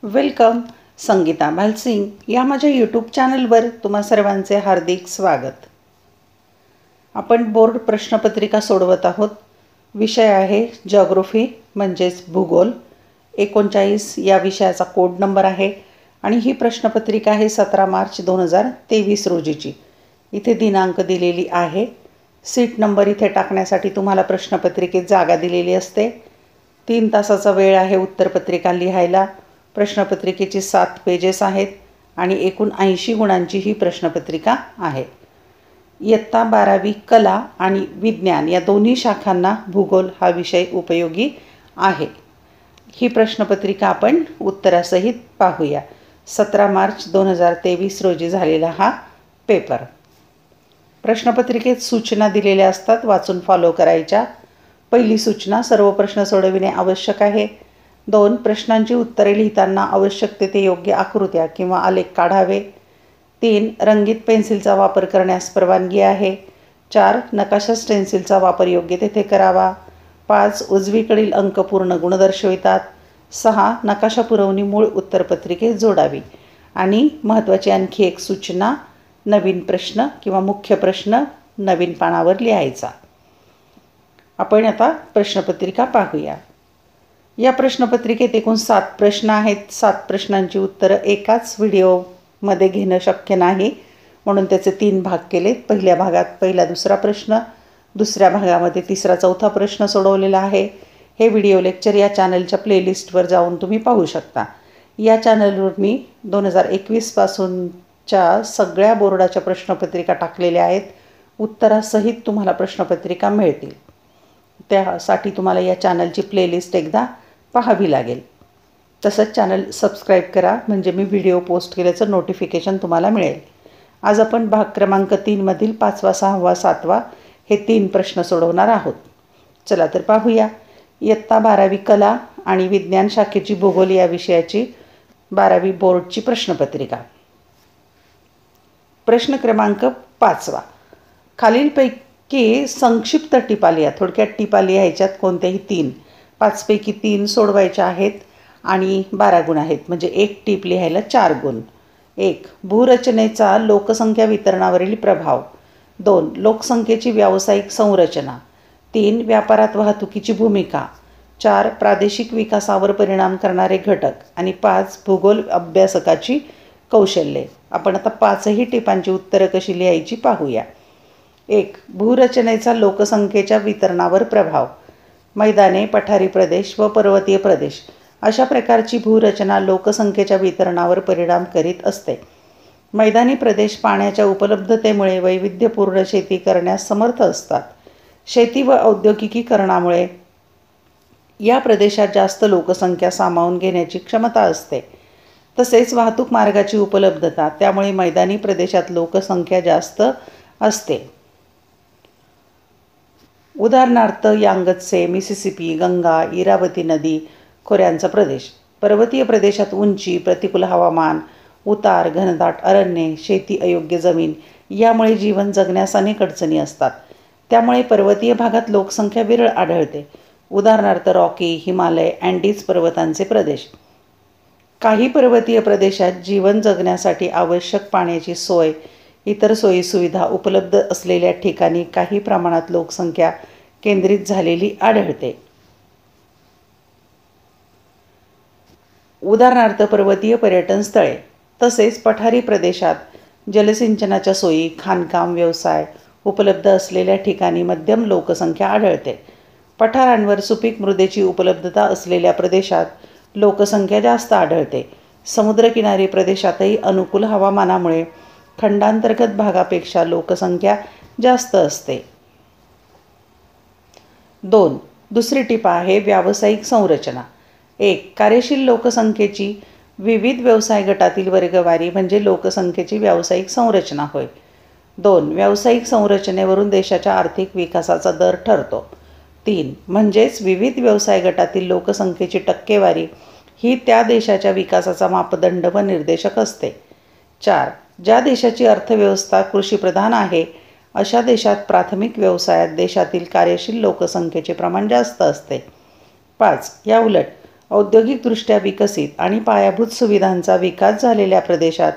Welcome. Sangeeta Bhalsingh या माझ्या YouTube चॅनलवर तुम्हा सर्वांचे हार्दिक स्वागत. आपण बोर्ड प्रश्नपत्रिका सोडवत आहोत. विषय आहे जिओग्राफी म्हणजेच भूगोल. 39 या विषयाचा कोड नंबर आहे आणि ही प्रश्नपत्रिका आहे 17 मार्च 2023 रोजीची. इथे दिनांक दिलेली आहे. सीट नंबर इथे टाकण्यासाठी तुम्हाला प्रश्नपत्रिकेत जागा दिलेली असते. 3 तासाचा वेळ आहे उत्तरपत्रिका लिहायला. प्रश्नपत्रिकेची 7 पेजेस आहेत आणि एकूण 80 गुणांची ही प्रश्नपत्रिका आहे. इयत्ता 12वी कला आणि विज्ञान या दोन्ही शाखांना भूगोल हा विषय उपयोगी आहे. ही प्रश्नपत्रिका आपण उत्तरासहित पाहूया. 17 मार्च 2023 रोजी झालेला हा पेपर. प्रश्नपत्रिकेत सूचना दिलेल्या असतात, वाचून फॉलो करायच्या. पहिली सूचना, सर्व प्रश्न सोडविणे आवश्यक आहे. 2 प्रश्नांची उत्तरे लिहिताना आवश्यक तेथे योग्य आकृत्या किंवा आलेख काढावे. 3 रंगीत पेन्सिलचा वापर करण्यास परवानगी आहे. 4 नकाशा स्टेन्सिलचा वापर योग्य तेथे करावा. 5 उजवीकडील अंक पूर्ण गुण दर्शवितात. 6 नकाशा पुरवणी मूळ उत्तरपत्रिकेत जोडावी. आणि महत्त्वाची आणखी एक सूचना, नवीन प्रश्न किंवा मुख्य प्रश्न नवीन पानावर लिहायचा. आपण आता प्रश्नपत्रिका पाहूया. या प्रश्नपत्रिकेत एकूण 7 प्रश्न आहेत. 7 प्रश्नांची उत्तरं एकाच व्हिडिओमध्ये घेणं शक्य नाही, म्हणून त्याचे 3 भाग केलेत. पहिल्या भागात पहिला दुसरा प्रश्न, दुसऱ्या भागामध्ये तिसरा चौथा प्रश्न सोडवलेला आहे. हे व्हिडिओ लेक्चर या चॅनलच्या प्लेलिस्टवर जाऊन तुम्ही पाहू शकता. या चॅनलवर मी 2021 पासूनच्या सगळ्या बोर्डाच्या प्रश्नपत्रिका टाकलेल्या आहेत. उत्तरासहित तुम्हाला प्रश्नपत्रिका मिळतील. त्यासाठी तुम्हाला या चॅनलची प्लेलिस्ट एकदा पाहावी लागेल. तसंच चॅनल सबस्क्राईब करा, म्हणजे मी व्हिडिओ पोस्ट केल्याचं नोटिफिकेशन तुम्हाला मिळेल. आज आपण भाग क्रमांक 3 मधील 5वा, 6वा, 7वा हे 3 प्रश्न सोडवणार आहोत. चला तर पाहूया. इयत्ता 12वी कला आणि विज्ञान शाखेची भूगोल या विषयाची 12वी बोर्डची प्रश्नपत्रिका. प्रश्न क्रमांक 5वा. खालीलपैकी संक्षिप्त टिपा लिहा. थोडक्यात टिपा लिहायच्यात कोणत्याही 3. 5 पैकी 3 सोडवायच्या आहेत आणि 12 गुण आहेत, म्हणजे एक टीप लिहायला 4 गुण. 1 भूरचनेचा लोकसंख्या वितरणावरील प्रभाव. 2 लोकसंख्येची व्यावसायिक संरचना. 3 व्यापारात वाहतुकीची भूमिका. 4 प्रादेशिक विकासावर परिणाम करणारे घटक. आणि 5 भूगोल अभ्यासकाची कौशल्ये. आपण आता 5ही टिपांची उत्तरं कशी लिहायची पाहूया. 1 भूरचनेचा लोकसंख्येच्या वितरणावर प्रभाव. मैदाने, पठारी प्रदेश व पर्वतीय प्रदेश अशा प्रकारची भूरचना लोकसंख्येच्या वितरणावर परिणाम करीत असते. मैदानी प्रदेश पाण्याच्या उपलब्धतेमुळे वैविध्यपूर्ण शेती करण्यास समर्थ असतात. शेती व औद्योगिकीकरणामुळे या प्रदेशात जास्त लोकसंख्या सामावून घेण्याची क्षमता असते. तसेच वाहतूक मार्गाची उपलब्धता, त्यामुळे मैदानी प्रदेशात लोकसंख्या जास्त असते. उदाहरणार्थ यांगत्से, मिसिसिपी, गंगा, इरावती नदी खोऱ्यांचा प्रदेश. पर्वतीय प्रदेशात उंची, प्रतिकूल हवामान, उतार, घनदाट अरण्ये, शेती अयोग्य जमीन यामुळे जीवन जगण्यास अनेक अडचणी असतात. त्यामुळे पर्वतीय भागात लोकसंख्या विरळ आढळते. उदाहरणार्थ रॉकी, हिमालय, अँडीज पर्वतांचे प्रदेश. काही पर्वतीय प्रदेशात जीवन जगण्यासाठी आवश्यक पाण्याची सोय, इतर सोयीसुविधा उपलब्ध असलेल्या ठिकाणी काही प्रमाणात लोकसंख्या केंद्रित झालेली आढळते. उदाहरणार्थ पर्वतीय पर्यटन स्थळे. तसेच पठारी प्रदेशात जलसिंचनाच्या सोयी, खाणकाम व्यवसाय उपलब्ध असलेल्या ठिकाणी मध्यम लोकसंख्या आढळते. पठारांवर सुपीक मृदेची उपलब्धता असलेल्या प्रदेशात लोकसंख्या जास्त आढळते. समुद्रकिनारी प्रदेशातही अनुकूल हवामानामुळे खंडांतर्गत भागापेक्षा लोकसंख्या जास्त असते. 2 दुसरी टिपा आहे व्यावसायिक संरचना. 1 कार्यशील लोकसंख्येची विविध व्यवसाय गटातील वर्गवारी म्हणजे लोकसंख्येची व्यावसायिक संरचना होय. 2 व्यावसायिक संरचनेवरून देशाच्या आर्थिक विकासाचा दर ठरतो. 3 म्हणजेच विविध व्यवसाय गटातील लोकसंख्येची टक्केवारी ही त्या देशाच्या विकासाचा मापदंड व निर्देशक असते. 4 ज्या देशाची अर्थव्यवस्था कृषीप्रधान आहे अशा देशात प्राथमिक व्यवसायात देशातील कार्यशील लोकसंख्येचे प्रमाण जास्त असते. 5 या उलट औद्योगिकदृष्ट्या विकसित आणि पायाभूत सुविधांचा विकास झालेल्या प्रदेशात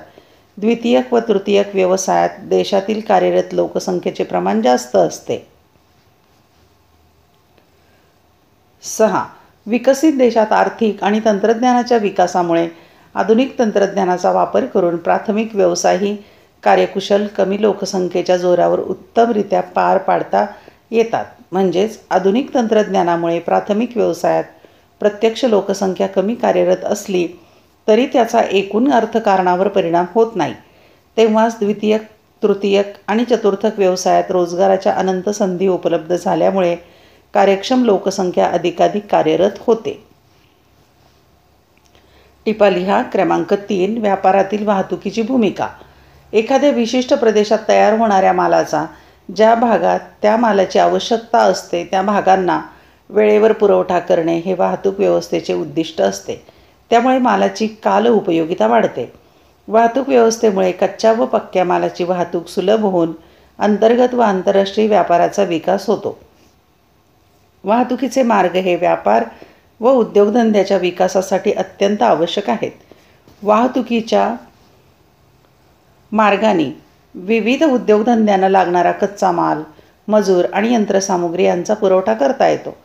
द्वितीयक व तृतीयक व्यवसायात देशातील कार्यरत लोकसंख्येचे प्रमाण जास्त असते. 6. विकसित देशात आर्थिक आणि तंत्रज्ञानाच्या विकासामुळे आधुनिक तंत्रज्ञानाचा वापर करून प्राथमिक व्यवसायही कार्यकुशल कमी लोकसंख्येच्या जोरावर उत्तमरित्या पार पाडता येतात. म्हणजेच आधुनिक तंत्रज्ञानामुळे प्राथमिक व्यवसायात प्रत्यक्ष लोकसंख्या कमी कार्यरत असली तरी त्याचा एकूण अर्थकारणावर परिणाम होत नाही. तेव्हाच द्वितीयक, तृतीयक आणि चतुर्थक व्यवसायात रोजगाराच्या अनंत संधी उपलब्ध झाल्यामुळे कार्यक्षम लोकसंख्या अधिकाधिक कार्यरत होते. टिपा लिहा. क्रमांक 3. व्यापारातील वाहतुकीची भूमिका. एखाद्या विशिष्ट प्रदेशात तयार होणाऱ्या मालाचा ज्या भागात त्या मालाची आवश्यकता असते त्या भागांना वेळेवर पुरवठा करणे हे वाहतूक व्यवस्थेचे उद्दिष्ट असते. त्यामुळे मालाची कालउपयोगिता वाढते. वाहतूक व्यवस्थेमुळे कच्च्या व पक्क्या मालाची वाहतूक सुलभ होऊन अंतर्गत व आंतरराष्ट्रीय व्यापाराचा विकास होतो. वाहतुकीचे मार्ग हे व्यापार व उद्योगधंद्याच्या विकासासाठी अत्यंत आवश्यक आहेत. वाहतुकीच्या मार्गाने विविध उद्योगधंद्यांना लागणारा कच्चा माल, मजूर आणि यंत्रसामुग्री यांचा पुरवठा करता येतो.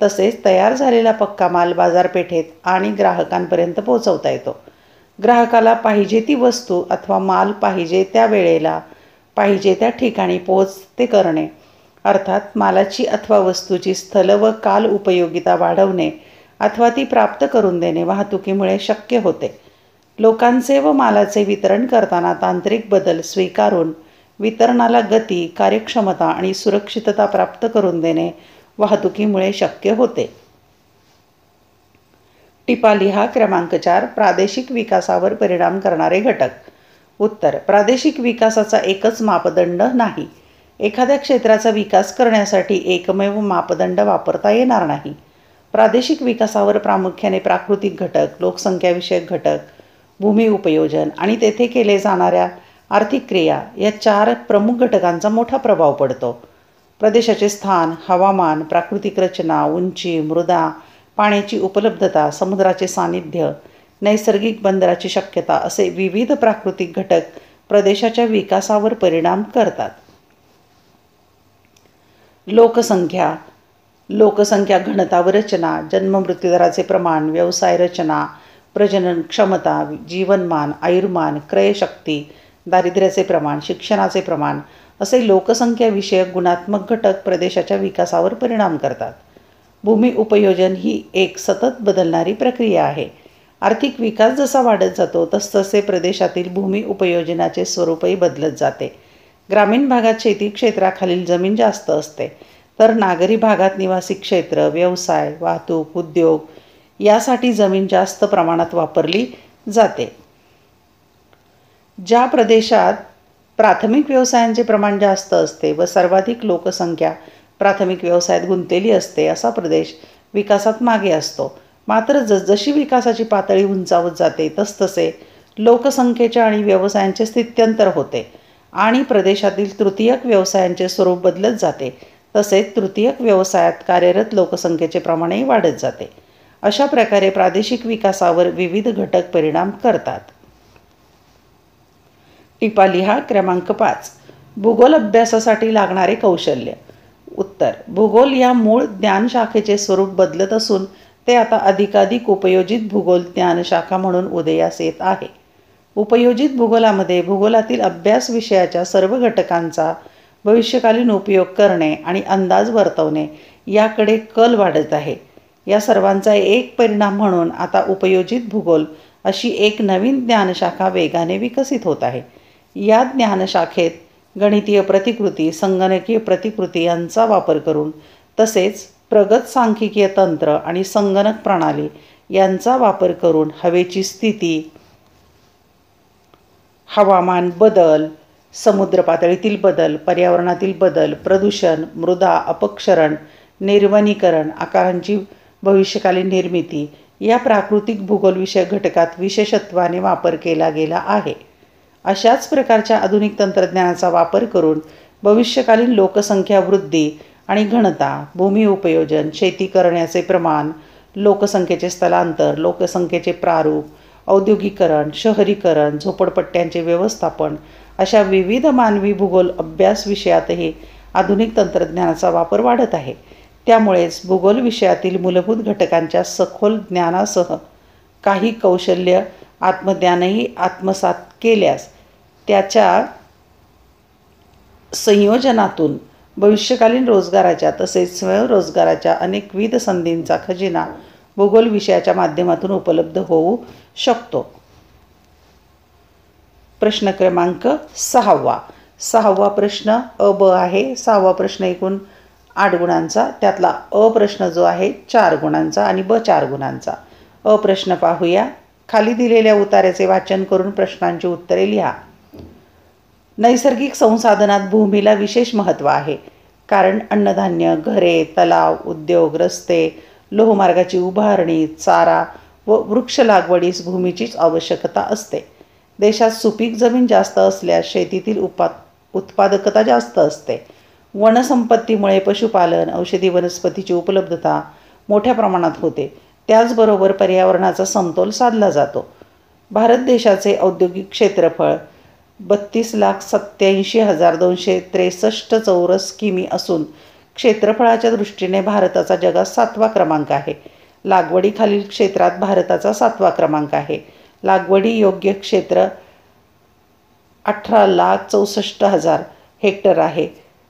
तसेच तयार झालेला पक्का माल बाजारपेठेत आणि ग्राहकांपर्यंत पोहोचवता येतो. ग्राहकाला पाहिजे ती वस्तू अथवा माल पाहिजे त्या वेळेला पाहिजे त्या ठिकाणी पोहोचते करणे, अर्थात मालाची अथवा वस्तूची स्थल व काल उपयोगिता वाढवणे अथवा ती प्राप्त करून देणे वाहतुकीमुळे शक्य होते. लोकांचे व मालाचे वितरण करताना तांत्रिक बदल स्वीकारून वितरणाला गती, कार्यक्षमता आणि सुरक्षितता प्राप्त करून देणे वाहतुकीमुळे शक्य होते. टिपा लिहा. क्रमांक 4. प्रादेशिक विकासावर परिणाम करणारे घटक. उत्तर. प्रादेशिक विकासाचा एकच मापदंड नाही. एखाद्या क्षेत्राचा विकास करण्यासाठी एकमेव मापदंड वापरता येणार नाही. प्रादेशिक विकासावर प्रामुख्याने प्राकृतिक घटक, लोकसंख्याविषयक घटक, भूमी उपयोजन आणि तेथे केले जाणाऱ्या आर्थिक क्रिया या 4 प्रमुख घटकांचा मोठा प्रभाव पडतो. प्रदेशाचे स्थान, हवामान, प्राकृतिक रचना, उंची, मृदा, पाण्याची उपलब्धता, समुद्राचे सानिध्य, नैसर्गिक बंदराची शक्यता असे विविध प्राकृतिक घटक प्रदेशाच्या विकासावर परिणाम करतात. लोकसंख्या. लोकसंख्या घनता व रचना, जन्ममृत्यूदराचे प्रमाण, व्यवसाय रचना, प्रजनन क्षमता, जीवनमान, आयुर्मान, क्रयशक्ती, दारिद्र्याचे प्रमाण, शिक्षणाचे प्रमाण असे लोकसंख्याविषयक गुणात्मक घटक प्रदेशाच्या विकासावर परिणाम करतात. भूमी उपयोजन ही एक सतत बदलणारी प्रक्रिया आहे. आर्थिक विकास जसा वाढत जातो तसतसे प्रदेशातील भूमी उपयोजनाचे स्वरूपही बदलत जाते. ग्रामीण भागात शेती क्षेत्राखालील जमीन जास्त असते, तर नागरी भागात निवासी क्षेत्र, व्यवसाय, वाहतूक, उद्योग यासाठी जमीन जास्त प्रमाणात वापरली जाते. ज्या प्रदेशात प्राथमिक व्यवसायांचे प्रमाण जास्त असते व सर्वाधिक लोकसंख्या प्राथमिक व्यवसायात गुंतलेली असते असा प्रदेश विकासात मागे असतो. मात्र जसजशी विकासाची पातळी उंचावत जाते तसतसे लोकसंख्येच्या आणि व्यवसायांचे स्थित्यंतर होते आणि प्रदेशातील तृतीयक व्यवसायांचे स्वरूप बदलत जाते. तसेच तृतीयक व्यवसायात कार्यरत लोकसंख्येचे प्रमाणही वाढत जाते. अशा प्रकारे प्रादेशिक विकासावर विविध घटक परिणाम करतात. टिपा लिहा. क्रमांक 5. भूगोल अभ्यासासाठी लागणारे कौशल्य. उत्तर. भूगोल या मूळ ज्ञानशाखेचे स्वरूप बदलत असून ते आता अधिकाधिक उपयोजित भूगोल ज्ञानशाखा म्हणून उदयास येत आहे. उपयोजित भूगोलामध्ये भूगोलातील अभ्यास विषयाच्या सर्व घटकांचा भविष्यकालीन उपयोग करणे आणि अंदाज वर्तवणे याकडे कल वाढत आहे. या सर्वांचा एक परिणाम म्हणून आता उपयोजित भूगोल अशी एक नवीन ज्ञानशाखा वेगाने विकसित होत आहे. या ज्ञानशाखेत गणितीय प्रतिकृती, संगणकीय प्रतिकृती यांचा वापर करून तसेच प्रगत सांख्यिकीय तंत्र आणि संगणक प्रणाली यांचा वापर करून हवेची स्थिती, हवामान बदल, समुद्र पातळीतील बदल, पर्यावरणातील बदल, प्रदूषण, मृदा अपक्षरण, निर्वनीकरण, आकारांची भविष्यकालीन निर्मिती या प्राकृतिक भूगोलविषयक घटकात विशेषत्वाने वापर केला गेला आहे. अशाच प्रकारच्या आधुनिक तंत्रज्ञानाचा वापर करून भविष्यकालीन लोकसंख्या वृद्धी आणि घनता, भूमी उपयोजन, शेती करण्याचे प्रमाण, लोकसंख्येचे स्थलांतर, लोकसंख्येचे प्रारूप, औद्योगिकरण, शहरीकरण, झोपडपट्ट्यांचे व्यवस्थापन अशा विविध मानवी भूगोल अभ्यास विषयातही आधुनिक तंत्रज्ञानाचा वापर वाढत आहे. त्यामुळेच भूगोल विषयातील मूलभूत घटकांच्या सखोल ज्ञानासह काही कौशल्य आत्मज्ञानही आत्मसात केल्यास त्याच्या संयोजनातून भविष्यकालीन रोजगाराच्या तसेच स्वयंरोजगाराच्या अनेकविध संधींचा खजिना भूगोल विषयाच्या माध्यमातून उपलब्ध होऊ शकतो. प्रश्न क्रमांक 6वा प्रश्न अ ब आहे. 6वा प्रश्न एकूण 8 गुणांचा, त्यातला अ प्रश्न जो आहे 4 गुणांचा आणि ब 4 गुणांचा. अ प्रश्न पाहूया. खाली दिलेल्या उतार्याचे वाचन करून प्रश्नांची उत्तरे लिहा. नैसर्गिक संसाधनात भूमीला विशेष महत्त्व आहे, कारण अन्नधान्य, घरे, तलाव, उद्योग, रस्ते, लोहमार्गाची उभारणी, चारा व वृक्ष लागवडीस भूमीचीच आवश्यकता असते. देशात सुपीक जमीन जास्त असल्यास शेतीतील उत्पादकता जास्त असते. वनसंपत्तीमुळे पशुपालन, औषधी वनस्पतीची उपलब्धता मोठ्या प्रमाणात होते. त्याचबरोबर पर्यावरणाचा समतोल साधला जातो. भारत देशाचे औद्योगिक क्षेत्रफळ 32,87,263 चौरस किमी असून क्षेत्रफळाच्या दृष्टीने भारताचा जगात 7वा क्रमांक आहे. लागवडीखालील क्षेत्रात भारताचा 7वा क्रमांक आहे. लागवडी योग्य क्षेत्र 18,64,000 हेक्टर आहे.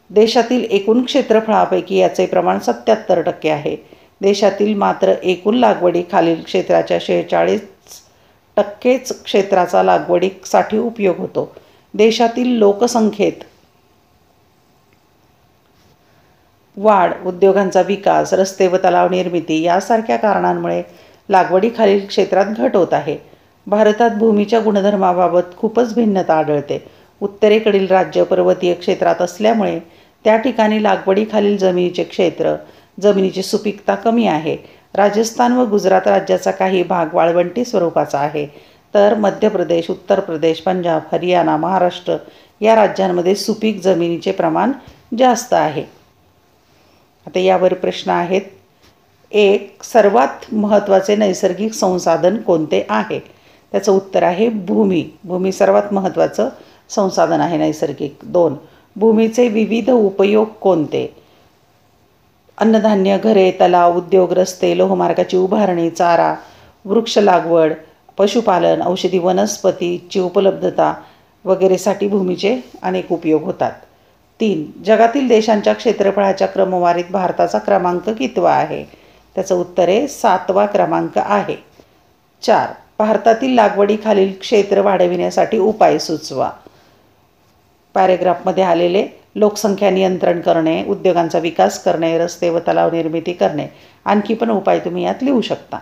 देशातील एकूण क्षेत्रफळापैकी याचे प्रमाण 77% आहे. देशातील मात्र एकूण लागवडीखालील क्षेत्राच्या 46%च क्षेत्राचा लागवडीसाठी उपयोग होतो. देशातील लोकसंख्येत वाढ, उद्योगांचा विकास, रस्ते व तलाव निर्मिती यासारख्या कारणांमुळे लागवडीखालील क्षेत्रात घट होत आहे. भारतात भूमीच्या गुणधर्माबाबत खूपच भिन्नता आढळते. उत्तरेकडील राज्य पर्वतीय क्षेत्रात असल्यामुळे त्या ठिकाणी लागवडीखालील जमिनीचे क्षेत्र, जमिनीची सुपीकता कमी आहे. राजस्थान व गुजरात राज्याचा काही भाग वाळवंटी स्वरूपाचा आहे, तर मध्य प्रदेश, उत्तर प्रदेश, पंजाब, हरियाणा, महाराष्ट्र या राज्यांमध्ये सुपीक जमिनीचे प्रमाण जास्त आहे. आता यावर प्रश्न आहेत. 1. सर्वात महत्त्वाचे नैसर्गिक संसाधन कोणते आहे? त्याचं उत्तर आहे भूमी. भूमी सर्वात महत्त्वाचं संसाधन आहे नैसर्गिक. 2. भूमीचे विविध उपयोग कोणते? अन्नधान्य, घरे, तलाव, उद्योग, रस्ते, लोहमार्गाची उभारणी, चारा, वृक्ष लागवड, पशुपालन, औषधी वनस्पतीची उपलब्धता वगैरेसाठी भूमीचे अनेक उपयोग होतात. 3. जगातील देशांच्या क्षेत्रफळाच्या क्रमवारीत भारताचा क्रमांक कितवा आहे? त्याचं उत्तर आहे 7वा क्रमांक आहे. 4. भारतातील लागवडीखालील क्षेत्र वाढविण्यासाठी उपाय सुचवा. पॅरेग्राफमध्ये आलेले लोकसंख्या नियंत्रण करणे, उद्योगांचा विकास करणे, रस्ते व तलाव निर्मिती करणे, आणखी पण उपाय तुम्ही यात लिहू शकता.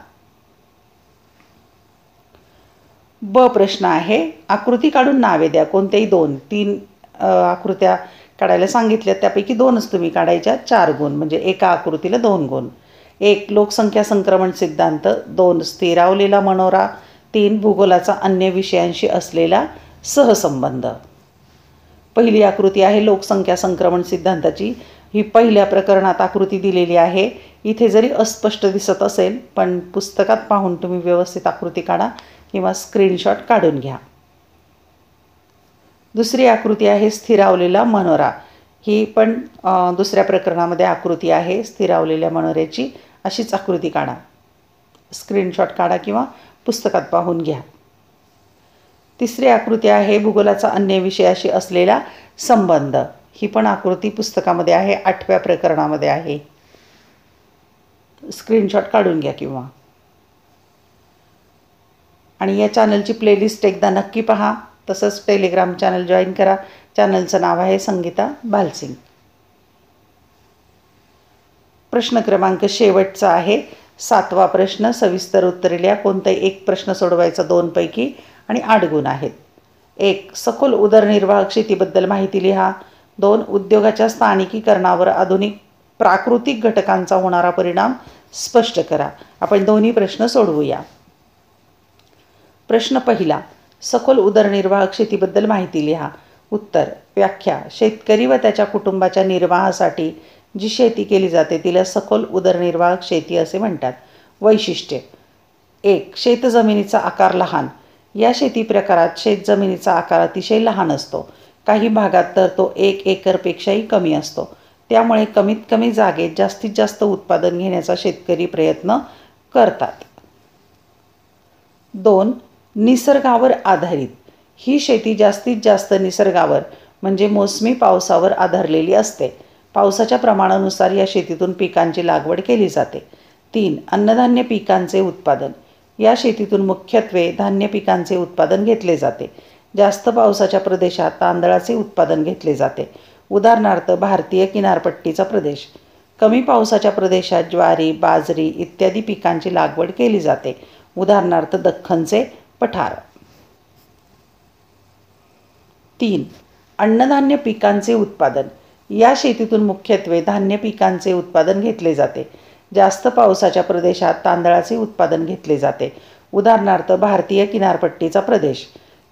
ब प्रश्न आहे. आकृती काढून नावे द्या. कोणतेही 2-3 आकृत्या काढायला सांगितल्या, त्यापैकी 2च तुम्ही काढायच्या. 4 गुण म्हणजे एका आकृतीला 2 गुण. 1. लोकसंख्या संक्रमण सिद्धांत. 2. स्थिरावलेला मनोरा. 3. भूगोलाचा अन्य विषयांशी असलेला सहसंबंध. पहिली आकृती आहे लोकसंख्या संक्रमण सिद्धांताची. ही पहिल्या प्रकरणात आकृती दिलेली आहे. इथे जरी अस्पष्ट दिसत असेल, पण पुस्तकात पाहून तुम्ही व्यवस्थित आकृती काढा किंवा स्क्रीनशॉट काढून घ्या. दुसरी आकृती आहे स्थिरावलेला मनोरा. ही पण दुसऱ्या प्रकरणामध्ये आकृती आहे स्थिरावलेल्या मनोऱ्याची. अशीच आकृती काढा, स्क्रीनशॉट काढा किंवा पुस्तकात पाहून घ्या. तिसरी आकृती आहे भूगोलाचा अन्य विषयाशी असलेला संबंध. ही पण आकृती पुस्तकामध्ये आहे, 8व्या प्रकरणामध्ये आहे. स्क्रीनशॉट काढून घ्या किंवा. आणि या चॅनलची प्लेलिस्ट एकदा नक्की पहा. तसंच टेलिग्राम चॅनल जॉईन करा. चॅनलचं नाव आहे संगीता भालसिंग. प्रश्न क्रमांक शेवटचा आहे 7वा प्रश्न. सविस्तर उत्तरे लिहा. कोणताही एक प्रश्न सोडवायचा 2 पैकी आणि 8 गुण आहेत. 1. सखोल उदरनिर्वाह शेतीबद्दल माहिती लिहा. 2. उद्योगाच्या स्थानिकीकरणावर आधुनिक प्राकृतिक घटकांचा होणारा परिणाम स्पष्ट करा. आपण दोन्ही प्रश्न सोडवूया. प्रश्न पहिला. सखोल उदरनिर्वाह शेतीबद्दल माहिती लिहा. उत्तर. व्याख्या. शेतकरी व त्याच्या कुटुंबाच्या निर्वाहासाठी जी शेती केली जाते तिला सखोल उदरनिर्वाह शेती असे म्हणतात. वैशिष्ट्ये. 1. शेतजमिनीचा आकार लहान. या शेती प्रकारात शेतजमिनीचा आकार अतिशय लहान असतो. काही भागात तर तो 1 एकरपेक्षाही कमी असतो. त्यामुळे कमीत कमी जागेत जास्तीत जास्त उत्पादन घेण्याचा शेतकरी प्रयत्न करतात. 2. निसर्गावर आधारित. ही शेती जास्तीत जास्त निसर्गावर म्हणजे मोसमी पावसावर आधारलेली असते. पावसाच्या प्रमाणानुसार या शेतीतून पिकांची लागवड केली जाते. 3. अन्नधान्य पिकांचे उत्पादन. या शेतीतून मुख्यत्वे धान्य पिकांचे उत्पादन घेतले जाते. जास्त पावसाच्या प्रदेशात तांदळाचे उत्पादन घेतले जाते. उदाहरणार्थ भारतीय किनारपट्टीचा प्रदेश. कमी पावसाच्या प्रदेशात ज्वारी, बाजरी इत्यादी पिकांची लागवड केली जाते. उदाहरणार्थ दख्खनचे पठार. 3. अन्नधान्य पिकांचे उत्पादन. या शेतीतून मुख्यत्वे धान्य पिकांचे उत्पादन घेतले जाते. जास्त पावसाच्या प्रदेशात तांदळाचे उत्पादन घेतले जाते. उदाहरणार्थ भारतीय किनारपट्टीचा प्रदेश.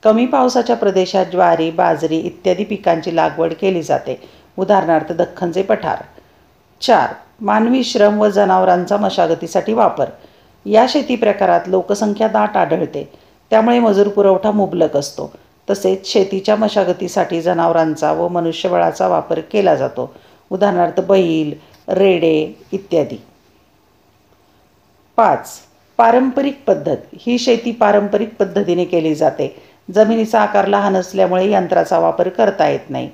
कमी पावसाच्या प्रदेशात ज्वारी, बाजरी इत्यादी पिकांची लागवड केली जाते. उदाहरणार्थ दख्खनचे पठार. 4. मानवी श्रम व जनावरांचा मशागतीसाठी वापर. या शेती प्रकारात लोकसंख्या दाट आढळते. त्यामुळे मजूर पुरवठा मुबलक असतो. तसेच शेतीच्या मशागतीसाठी जनावरांचा व मनुष्यबळाचा वापर केला जातो. उदाहरणार्थ बैल, रेडे इत्यादी. 5. पारंपरिक पद्धत. ही शेती पारंपरिक पद्धतीने केली जाते. जमिनीचा आकार लहान असल्यामुळे यंत्राचा वापर करता येत नाही.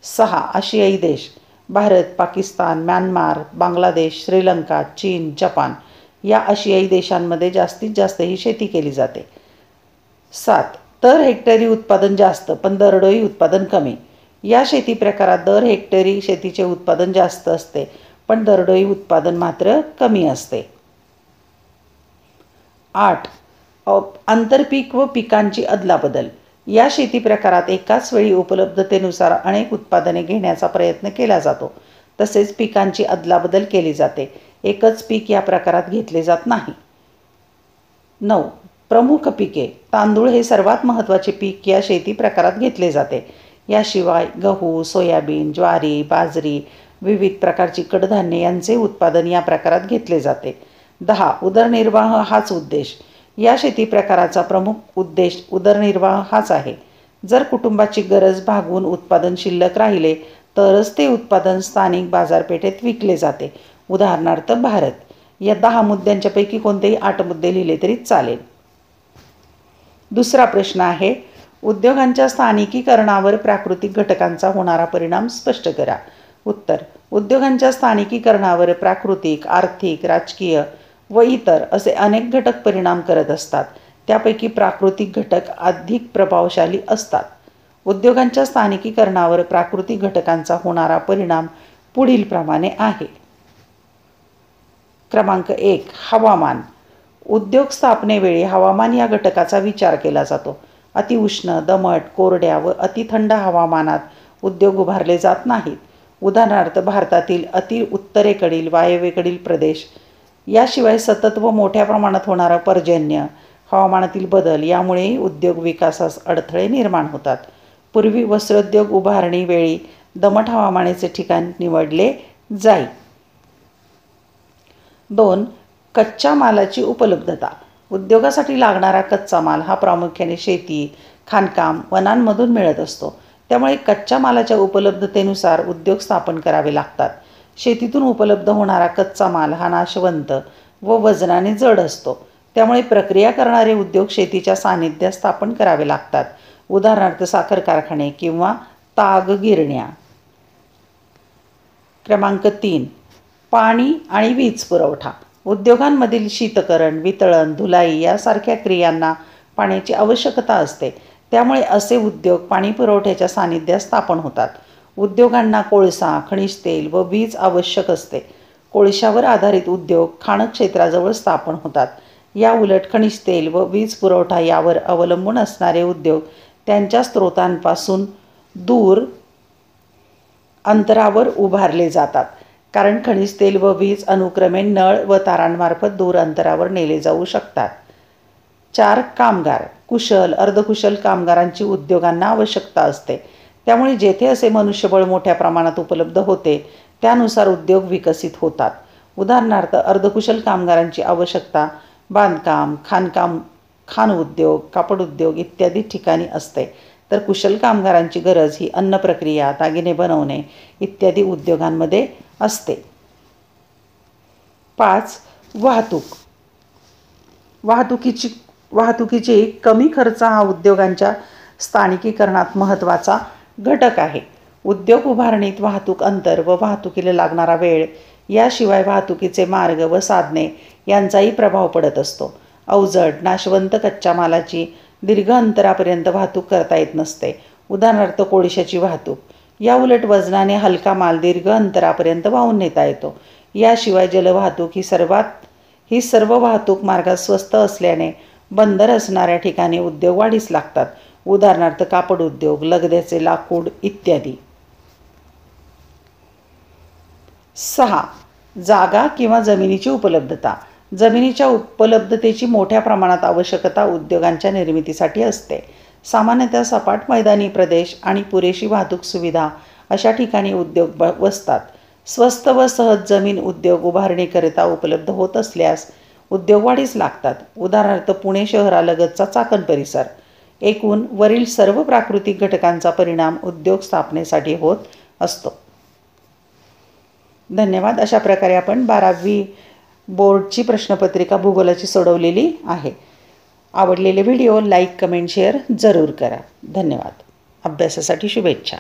6. आशियाई देश. भारत, पाकिस्तान, म्यानमार, बांगलादेश, श्रीलंका, चीन, जपान या आशियाई देशांमध्ये जास्तीत जास्त ही शेती केली जाते. 7. दर हेक्टरी उत्पादन जास्त पण दरडोई उत्पादन कमी. या शेती प्रकारात दर हेक्टरी शेतीचे उत्पादन जास्त असते पण दरडोई उत्पादन मात्र कमी असते. 8. आंतरपीक व पिकांची अदलाबदल. या शेती प्रकारात एकाच वेळी उपलब्धतेनुसार अनेक उत्पादने घेण्याचा प्रयत्न केला जातो. तसेच पिकांची अदलाबदल केली जाते. एकच पीक या प्रकारात घेतले जात नाही. 9. प्रमुख पिके. तांदूळ हे सर्वात महत्त्वाचे पीक या शेती प्रकारात घेतले जाते. याशिवाय गहू, सोयाबीन, ज्वारी, बाजरी, विविध प्रकारची कडधान्ये यांचे उत्पादन या प्रकारात घेतले जाते. 10. उदरनिर्वाह हाच उद्देश. या शेती प्रकाराचा प्रमुख उद्देश उदरनिर्वाह हाच आहे. जर कुटुंबाची गरज भागवून उत्पादन शिल्लक राहिले तरच ते उत्पादन स्थानिक बाजारपेठेत विकले जाते. उदाहरणार्थ भारत. या 10 मुद्द्यांच्यापैकी कोणतेही 8 मुद्दे लिहिले तरी चालेल. दुसरा प्रश्न आहे, उद्योगांच्या स्थानिकीकरणावर प्राकृतिक घटकांचा होणारा परिणाम स्पष्ट करा. उत्तर. उद्योगांच्या स्थानिकीकरणावर प्राकृतिक, आर्थिक, राजकीय व इतर असे अनेक घटक परिणाम करत असतात. त्यापैकी प्राकृतिक घटक अधिक प्रभावशाली असतात. उद्योगांच्या स्थानिकीकरणावर प्राकृतिक घटकांचा होणारा परिणाम पुढीलप्रमाणे आहे. क्रमांक 1. हवामान. उद्योग स्थापनेवेळी हवामान या घटकाचा विचार केला जातो. अतिउष्ण, दमट, कोरड्या व अतिथंड हवामानात उद्योग उभारले जात नाहीत. उदाहरणार्थ भारतातील अति उत्तरेकडील वायव्येकडील प्रदेश. याशिवाय सतत व मोठ्या प्रमाणात होणारा पर्जन्य, हवामानातील बदल यामुळेही उद्योग विकासास अडथळे निर्माण होतात. पूर्वी वस्त्रोद्योग उभारणीवेळी दमट हवामानाचे ठिकाण निवडले जाई. 2. कच्च्या मालाची उपलब्धता. उद्योगासाठी लागणारा कच्चा माल हा प्रामुख्याने शेती, खाणकाम, वनांमधून मिळत असतो. त्यामुळे कच्च्या मालाच्या उपलब्धतेनुसार उद्योग स्थापन करावे लागतात. शेतीतून उपलब्ध होणारा कच्चा माल हा नाशवंत व वजनाने जड असतो. त्यामुळे प्रक्रिया करणारे उद्योग शेतीच्या सानिध्यात स्थापन करावे लागतात. उदाहरणार्थ साखर कारखाने किंवा ताग गिरण्या. क्रमांक 3. पाणी आणि वीज पुरवठा. उद्योगांमधील शीतकरण, वितळण, धुलाई यासारख्या क्रियांना पाण्याची आवश्यकता असते. त्यामुळे असे उद्योग पाणी पुरवठ्याच्या सानिध्यात स्थापन होतात. उद्योगांना कोळसा, खनिज तेल व वीज आवश्यक असते. कोळशावर आधारित उद्योग खाण क्षेत्राजवळ स्थापन होतात. या उलट खनिज तेल व वीज पुरवठा यावर अवलंबून असणारे उद्योग त्यांच्या स्रोतांपासून दूर अंतरावर उभारले जातात. कारण खनिज तेल व वीज अनुक्रमे नळ व तारांमार्फत दूर अंतरावर नेले जाऊ शकतात. 4. कामगार. कुशल, अर्धकुशल कामगारांची उद्योगांना आवश्यकता असते. त्यामुळे जेथे असे मनुष्यबळ मोठ्या प्रमाणात उपलब्ध होते त्यानुसार उद्योग विकसित होतात. उदाहरणार्थ अर्धकुशल कामगारांची आवश्यकता बांधकाम, खाण उद्योग, कापड उद्योग इत्यादी ठिकाणी असते, तर कुशल कामगारांची गरज ही अन्न प्रक्रिया, दागिने बनवणे इत्यादी उद्योगांमध्ये असते. 5. वाहतुकीची कमी खर्च हा उद्योगांच्या स्थानिकीकरणात महत्त्वाचा घटक आहे. उद्योग उभारणीत वाहतूक अंतर व वाहतुकीला लागणारा वेळ याशिवाय वाहतुकीचे मार्ग व साधने यांचाही प्रभाव पडत असतो. अवजड, नाशवंत कच्च्या मालाची दीर्घ अंतरापर्यंत वाहतूक करता येत नसते. उदाहरणार्थ कोळशाची वाहतूक. याउलट वजनाने हलका माल दीर्घ अंतरापर्यंत वाहून नेता येतो. याशिवाय जलवाहतूक ही सर्व वाहतूक मार्गात स्वस्त असल्याने बंदर असणाऱ्या ठिकाणी उद्योग वाढीस लागतात. उदाहरणार्थ कापड उद्योग, लगद्याचे लाकूड इत्यादी. 6. जागा किंवा जमिनीची उपलब्धता. जमिनीच्या उपलब्धतेची मोठ्या प्रमाणात आवश्यकता उद्योगांच्या निर्मितीसाठी असते. सामान्यतः सपाट मैदानी प्रदेश आणि पुरेशी वाहतूक सुविधा अशा ठिकाणी उद्योग वसतात. स्वस्त व सहज जमीन उद्योग उभारणीकरिता उपलब्ध होत असल्यास उद्योग वाढीस लागतात. उदाहरणार्थ पुणे शहरालगतचा चाकण परिसर. एकूण वरील सर्व प्राकृतिक घटकांचा परिणाम उद्योग स्थापनेसाठी होत असतो. धन्यवाद. अशा प्रकारे आपण 12वी बोर्डची प्रश्नपत्रिका भूगोलाची सोडवलेली आहे. आवडलेले व्हिडिओ लाईक, कमेंट, शेअर जरूर करा. धन्यवाद. अभ्यासासाठी शुभेच्छा.